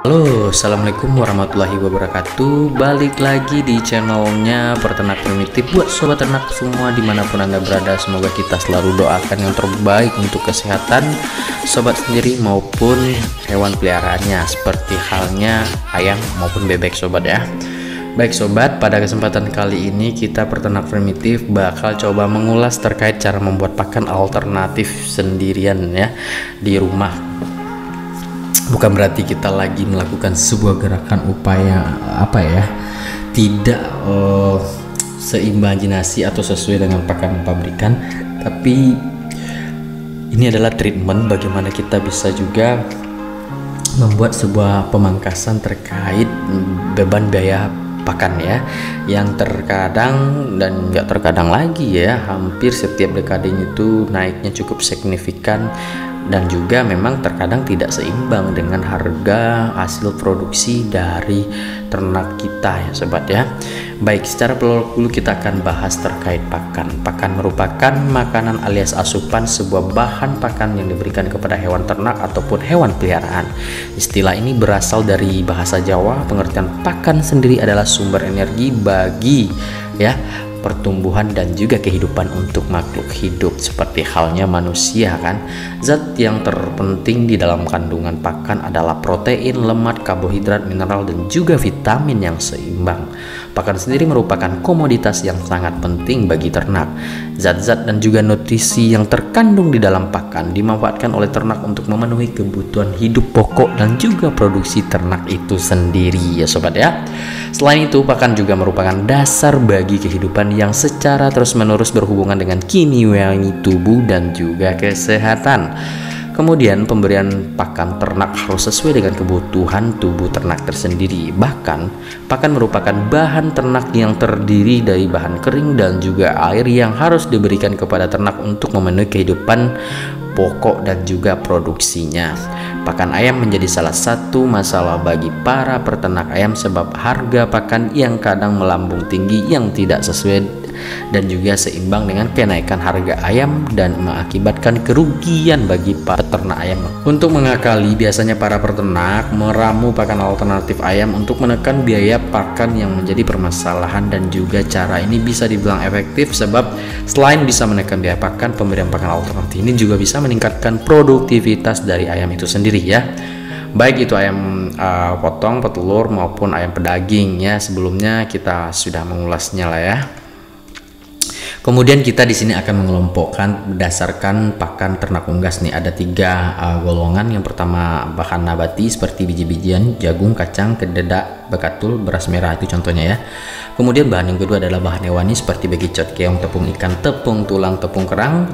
Halo, assalamualaikum warahmatullahi wabarakatuh. Balik lagi di channelnya Peternak Primitif. Buat sobat ternak semua dimanapun anda berada, semoga kita selalu doakan yang terbaik untuk kesehatan sobat sendiri maupun hewan peliharaannya, seperti halnya ayam maupun bebek sobat ya. Baik sobat, pada kesempatan kali ini kita Peternak Primitif bakal coba mengulas terkait cara membuat pakan alternatif sendirian ya di rumah. Bukan berarti kita lagi melakukan sebuah gerakan upaya tidak seimajinasi atau sesuai dengan pakan pabrikan, tapi ini adalah treatment bagaimana kita bisa juga membuat sebuah pemangkasan terkait beban biaya pakan ya, yang terkadang dan nggak terkadang lagi ya, hampir setiap dekadenya itu naiknya cukup signifikan, dan juga memang terkadang tidak seimbang dengan harga hasil produksi dari ternak kita ya sobat ya. Baik, secara dulu kita akan bahas terkait pakan. Pakan merupakan makanan alias asupan, sebuah bahan pakan yang diberikan kepada hewan ternak ataupun hewan peliharaan. Istilah ini berasal dari bahasa Jawa. Pengertian pakan sendiri adalah sumber energi bagi ya pertumbuhan dan juga kehidupan untuk makhluk hidup, seperti halnya manusia kan. Zat yang terpenting di dalam kandungan pakan adalah protein, lemak, karbohidrat, mineral, dan juga vitamin yang seimbang. Pakan sendiri merupakan komoditas yang sangat penting bagi ternak. Zat-zat dan juga nutrisi yang terkandung di dalam pakan dimanfaatkan oleh ternak untuk memenuhi kebutuhan hidup pokok dan juga produksi ternak itu sendiri ya sobat ya. Selain itu, pakan juga merupakan dasar bagi kehidupan yang secara terus-menerus berhubungan dengan kimiawi tubuh dan juga kesehatan. Kemudian pemberian pakan ternak harus sesuai dengan kebutuhan tubuh ternak tersendiri. Bahkan pakan merupakan bahan ternak yang terdiri dari bahan kering dan juga air yang harus diberikan kepada ternak untuk memenuhi kehidupan pokok dan juga produksinya. Pakan ayam menjadi salah satu masalah bagi para peternak ayam sebab harga pakan yang kadang melambung tinggi yang tidak sesuai dan juga seimbang dengan kenaikan harga ayam dan mengakibatkan kerugian bagi peternak ayam. Untuk mengakali, biasanya para peternak meramu pakan alternatif ayam untuk menekan biaya pakan yang menjadi permasalahan, dan juga cara ini bisa dibilang efektif sebab selain bisa menekan biaya pakan, pemberian pakan alternatif ini juga bisa meningkatkan produktivitas dari ayam itu sendiri ya. Baik itu ayam potong, petelur maupun ayam pedaging ya. Sebelumnya kita sudah mengulasnya lah ya. Kemudian kita di sini akan mengelompokkan berdasarkan pakan ternak unggas nih. Ada 3 golongan. Yang pertama bahan nabati seperti biji-bijian, jagung, kacang, kededak, bekatul, beras merah, itu contohnya ya. Kemudian bahan yang kedua adalah bahan hewani seperti bekicot, keong, tepung ikan, tepung tulang, tepung kerang.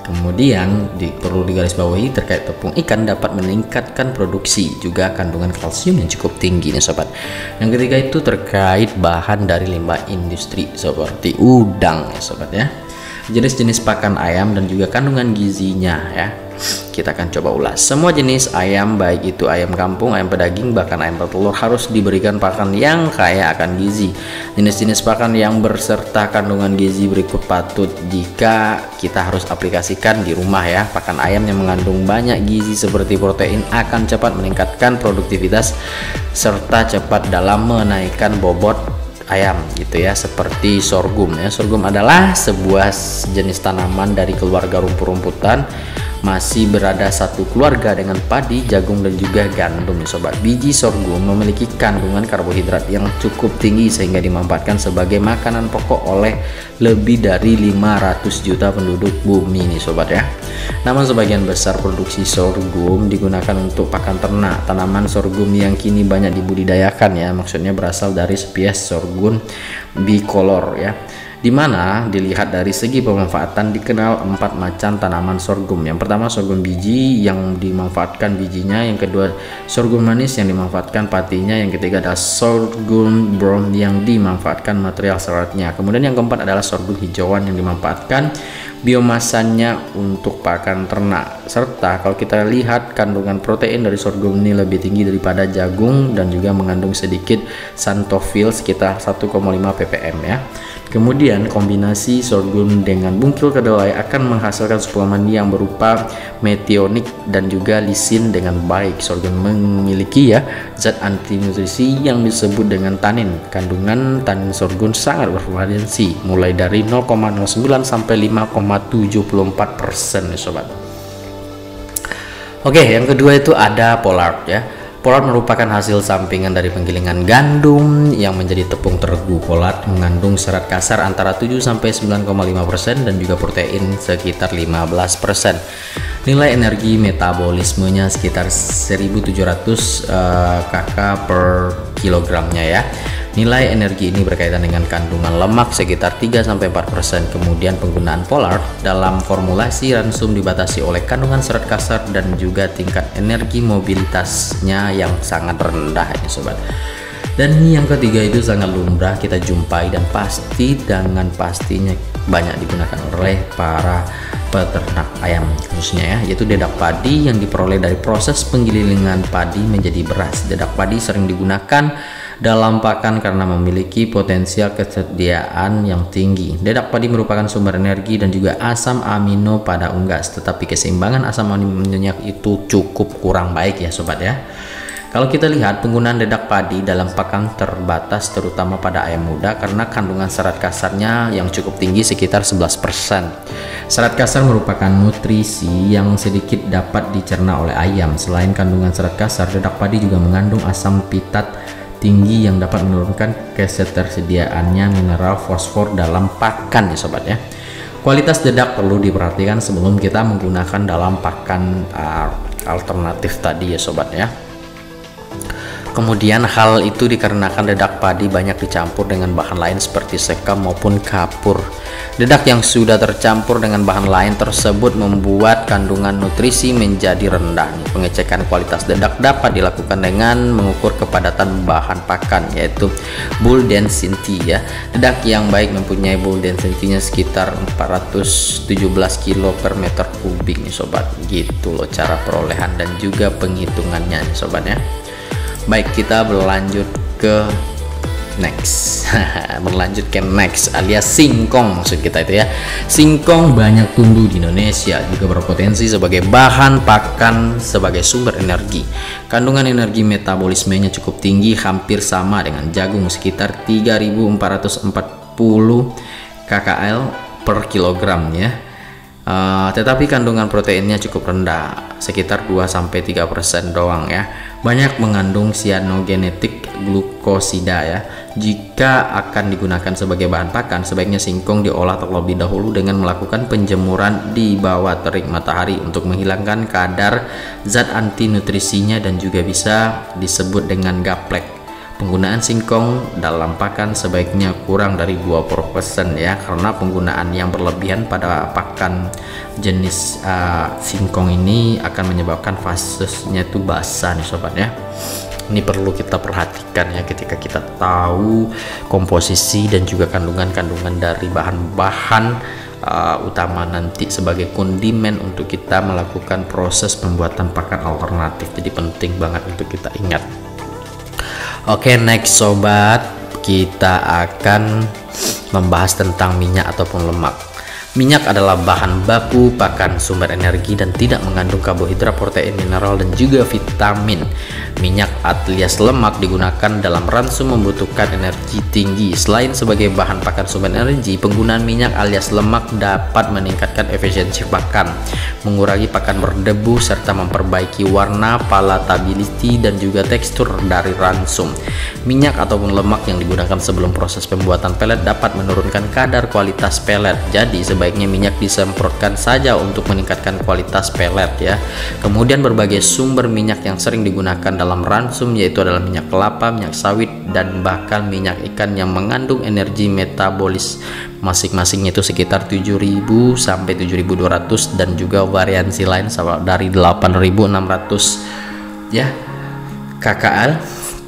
Kemudian perlu digarisbawahi terkait tepung ikan dapat meningkatkan produksi juga kandungan kalsium yang cukup tinggi nih sobat. Yang ketiga itu terkait bahan dari limbah industri seperti udang ya sobat ya. Jenis-jenis pakan ayam dan juga kandungan gizinya ya, kita akan coba ulas. Semua jenis ayam, baik itu ayam kampung, ayam pedaging, bahkan ayam petelur, harus diberikan pakan yang kaya akan gizi. Jenis-jenis pakan yang berserta kandungan gizi berikut patut jika kita harus aplikasikan di rumah ya. Pakan ayam yang mengandung banyak gizi seperti protein akan cepat meningkatkan produktivitas serta cepat dalam menaikkan bobot ayam gitu ya, seperti sorghum ya. Sorghum adalah sebuah jenis tanaman dari keluarga rumput-rumputan, masih berada satu keluarga dengan padi, jagung, dan juga gandum ya sobat. Biji sorghum memiliki kandungan karbohidrat yang cukup tinggi sehingga dimanfaatkan sebagai makanan pokok oleh lebih dari 500 juta penduduk bumi nih sobat ya. Namun sebagian besar produksi sorghum digunakan untuk pakan ternak. Tanaman sorghum yang kini banyak dibudidayakan ya, maksudnya berasal dari spesies sorghum bicolor ya, dimana dilihat dari segi pemanfaatan dikenal 4 macam tanaman sorghum. Yang pertama sorghum biji yang dimanfaatkan bijinya, yang kedua sorghum manis yang dimanfaatkan patinya, yang ketiga adalah sorghum brown yang dimanfaatkan material seratnya, kemudian yang keempat adalah sorghum hijauan yang dimanfaatkan biomasanya untuk pakan ternak. Serta kalau kita lihat kandungan protein dari sorghum ini lebih tinggi daripada jagung dan juga mengandung sedikit xanthofil sekitar 1,5 ppm ya. Kemudian kombinasi sorghum dengan bungkil kedelai akan menghasilkan suplemen yang berupa metionik dan juga lisin dengan baik. Sorghum memiliki ya zat anti nutrisi yang disebut dengan tanin. Kandungan tanin sorghum sangat bervariasi mulai dari 0,09 sampai 5,74% nih sobat. Oke, yang kedua itu ada pollard ya. Pollard merupakan hasil sampingan dari penggilingan gandum yang menjadi tepung terigu. Pollard mengandung serat kasar antara 7 sampai 9,5% dan juga protein sekitar 15%. Nilai energi metabolismenya sekitar 1700 kcal per kilogramnya ya. Nilai energi ini berkaitan dengan kandungan lemak sekitar 3-4%. Kemudian penggunaan pollard dalam formulasi ransum dibatasi oleh kandungan serat kasar dan juga tingkat energi mobilitasnya yang sangat rendah ini sobat. Dan yang ketiga itu sangat lumrah kita jumpai dan pasti dengan pastinya banyak digunakan oleh para peternak ayam khususnya ya, yaitu dedak padi yang diperoleh dari proses penggilingan padi menjadi beras. Dedak padi sering digunakan dalam pakan karena memiliki potensial kesediaan yang tinggi. Dedak padi merupakan sumber energi dan juga asam amino pada unggas, tetapi keseimbangan asam aminonya itu cukup kurang baik ya sobat ya. Kalau kita lihat penggunaan dedak padi dalam pakan terbatas terutama pada ayam muda karena kandungan serat kasarnya yang cukup tinggi sekitar 11%. Serat kasar merupakan nutrisi yang sedikit dapat dicerna oleh ayam. Selain kandungan serat kasar, dedak padi juga mengandung asam pitat tinggi yang dapat menurunkan ketersediaannya mineral fosfor dalam pakan ya sobat ya. Kualitas dedak perlu diperhatikan sebelum kita menggunakan dalam pakan alternatif tadi ya sobat ya. Kemudian hal itu dikarenakan dedak padi banyak dicampur dengan bahan lain seperti sekam maupun kapur. Dedak yang sudah tercampur dengan bahan lain tersebut membuat kandungan nutrisi menjadi rendah. Pengecekan kualitas dedak dapat dilakukan dengan mengukur kepadatan bahan pakan yaitu bull density ya. Dedak yang baik mempunyai bull density-nya sekitar 417 kilo per meter kubik nih sobat. Gitu loh cara perolehan dan juga penghitungannya nih sobat ya. Baik, kita berlanjut ke next. Berlanjut ke next alias singkong maksud kita itu ya. Singkong banyak tumbuh di Indonesia, juga berpotensi sebagai bahan pakan sebagai sumber energi. Kandungan energi metabolismenya cukup tinggi, hampir sama dengan jagung sekitar 3440 kcal per kilogram ya. Tetapi kandungan proteinnya cukup rendah, sekitar 2-3% doang ya. Banyak mengandung cyanogenetik glukosida ya. Jika akan digunakan sebagai bahan pakan, sebaiknya singkong diolah terlebih dahulu dengan melakukan penjemuran di bawah terik matahari untuk menghilangkan kadar zat anti nutrisinya dan juga bisa disebut dengan gaplek. Penggunaan singkong dalam pakan sebaiknya kurang dari 20% ya, karena penggunaan yang berlebihan pada pakan jenis singkong ini akan menyebabkan fasenya itu basah nih sobat ya. Ini perlu kita perhatikan ya ketika kita tahu komposisi dan juga kandungan-kandungan dari bahan-bahan utama nanti sebagai kondimen untuk kita melakukan proses pembuatan pakan alternatif. Jadi penting banget untuk kita ingat. Oke, next sobat, kita akan membahas tentang minyak ataupun lemak. Minyak adalah bahan baku pakan sumber energi dan tidak mengandung karbohidrat, protein, mineral, dan juga vitamin. Minyak alias lemak digunakan dalam ransum membutuhkan energi tinggi. Selain sebagai bahan pakan sumber energi, penggunaan minyak alias lemak dapat meningkatkan efisiensi pakan, mengurangi pakan berdebu, serta memperbaiki warna, palatability, dan juga tekstur dari ransum. Minyak ataupun lemak yang digunakan sebelum proses pembuatan pelet dapat menurunkan kadar kualitas pelet. Jadi sebaiknya minyak disemprotkan saja untuk meningkatkan kualitas pelet ya. Kemudian berbagai sumber minyak yang sering digunakan dalam ransum yaitu adalah minyak kelapa, minyak sawit, dan bahkan minyak ikan yang mengandung energi metabolis masing-masing itu sekitar 7.000 sampai 7.200 dan juga variasi lain dari 8.600 ya kcal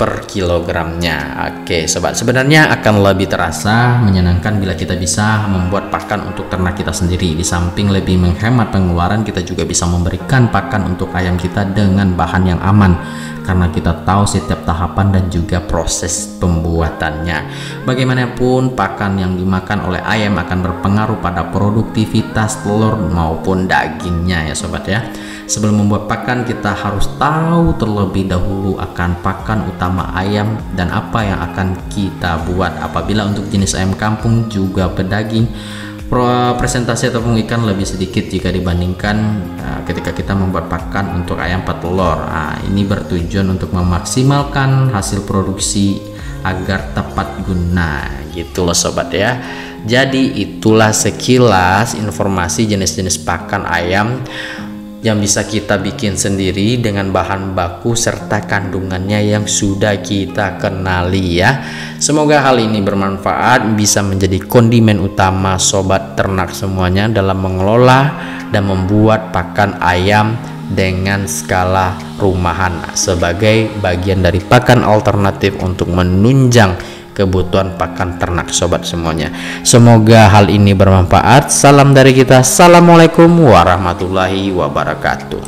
per kilogramnya. Oke sobat, sebenarnya akan lebih terasa menyenangkan bila kita bisa membuat pakan untuk ternak kita sendiri. Di samping lebih menghemat pengeluaran, kita juga bisa memberikan pakan untuk ayam kita dengan bahan yang aman, karena kita tahu setiap tahapan dan juga proses pembuatannya. Bagaimanapun pakan yang dimakan oleh ayam akan berpengaruh pada produktivitas telur maupun dagingnya ya sobat ya. Sebelum membuat pakan, kita harus tahu terlebih dahulu akan pakan utama ayam dan apa yang akan kita buat. Apabila untuk jenis ayam kampung juga pedaging, presentasi ataupun ikan lebih sedikit jika dibandingkan ketika kita membuat pakan untuk ayam petelur. Ini bertujuan untuk memaksimalkan hasil produksi agar tepat guna gitu loh sobat ya. Jadi itulah sekilas informasi jenis-jenis pakan ayam yang bisa kita bikin sendiri dengan bahan baku serta kandungannya yang sudah kita kenali ya. Semoga hal ini bermanfaat, bisa menjadi kondimen utama sobat ternak semuanya dalam mengelola dan membuat pakan ayam dengan skala rumahan sebagai bagian dari pakan alternatif untuk menunjang kebutuhan pakan ternak sobat semuanya. Semoga hal ini bermanfaat. Salam dari kita. Assalamualaikum warahmatullahi wabarakatuh.